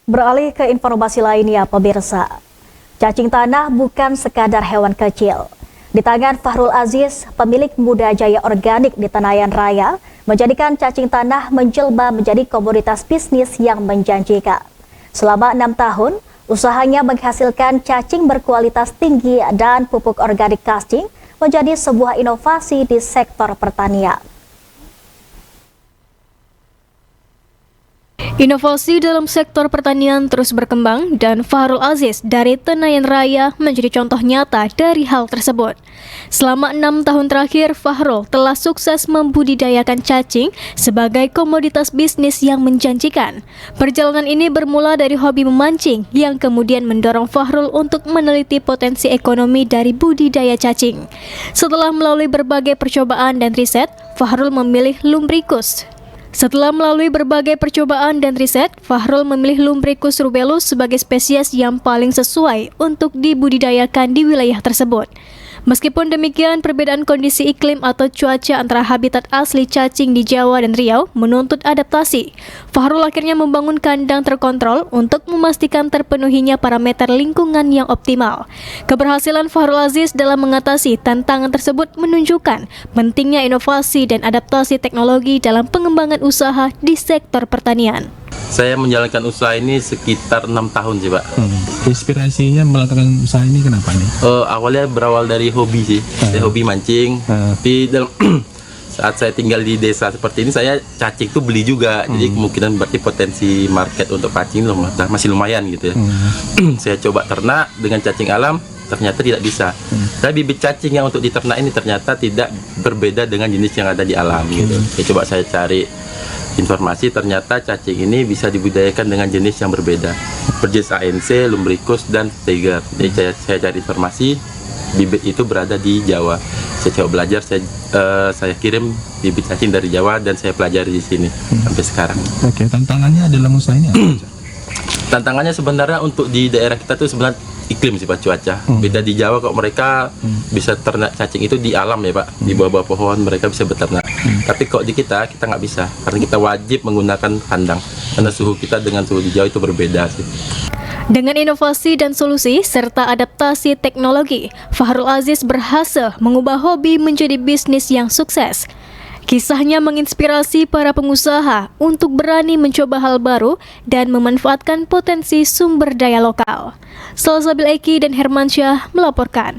Beralih ke informasi lainnya, pemirsa. Cacing tanah bukan sekadar hewan kecil. Di tangan Fahrul Aziz, pemilik Muda Jaya Organik di Tenayan Raya, menjadikan cacing tanah menjelma menjadi komoditas bisnis yang menjanjikan. Selama 6 tahun, usahanya menghasilkan cacing berkualitas tinggi dan pupuk organik cacing menjadi sebuah inovasi di sektor pertanian. Inovasi dalam sektor pertanian terus berkembang dan Fahrul Aziz dari Tenayan Raya menjadi contoh nyata dari hal tersebut. Selama 6 tahun terakhir, Fahrul telah sukses membudidayakan cacing sebagai komoditas bisnis yang menjanjikan. Perjalanan ini bermula dari hobi memancing yang kemudian mendorong Fahrul untuk meneliti potensi ekonomi dari budidaya cacing. Setelah melalui berbagai percobaan dan riset, Fahrul memilih Lumbricus. Fahrul memilih Lumbricus rubellus sebagai spesies yang paling sesuai untuk dibudidayakan di wilayah tersebut. Meskipun demikian, perbedaan kondisi iklim atau cuaca antara habitat asli cacing di Jawa dan Riau menuntut adaptasi. Fahrul akhirnya membangun kandang terkontrol untuk memastikan terpenuhinya parameter lingkungan yang optimal. Keberhasilan Fahrul Aziz dalam mengatasi tantangan tersebut menunjukkan pentingnya inovasi dan adaptasi teknologi dalam pengembangan usaha di sektor pertanian. Saya menjalankan usaha ini sekitar 6 tahun sih, Pak. Inspirasinya melakukan usaha ini kenapa nih? Awalnya berawal dari hobi sih. Saya hobi mancing. Tapi dalam saat saya tinggal di desa seperti ini, saya cacing tuh beli juga. Jadi kemungkinan berarti potensi market untuk cacing masih lumayan gitu ya. Saya coba ternak dengan cacing alam, ternyata tidak bisa. Tapi bibit cacing yang untuk diternak ini ternyata tidak berbeda dengan jenis yang ada di alam gitu. Coba saya cari informasi, ternyata cacing ini bisa dibudidayakan dengan jenis yang berbeda, berjenis ANC, Lumbricus, dan Tiger. Jadi saya cari informasi, bibit itu berada di Jawa. Saya coba belajar, saya kirim bibit cacing dari Jawa dan saya pelajari di sini sampai sekarang. Oke, tantangannya dalam usaha ini apa? Tantangannya sebenarnya untuk di daerah kita tuh sebenarnya iklim sih Pak, cuaca. Beda di Jawa kok mereka bisa ternak cacing itu di alam ya Pak, di bawah-bawah pohon mereka bisa beternak. Tapi kok di kita nggak bisa, karena kita wajib menggunakan kandang, karena suhu kita dengan suhu di Jawa itu berbeda sih. Dengan inovasi dan solusi serta adaptasi teknologi, Fahrul Aziz berhasil mengubah hobi menjadi bisnis yang sukses. Kisahnya menginspirasi para pengusaha untuk berani mencoba hal baru dan memanfaatkan potensi sumber daya lokal. Salsabil Eki dan Hermansyah melaporkan.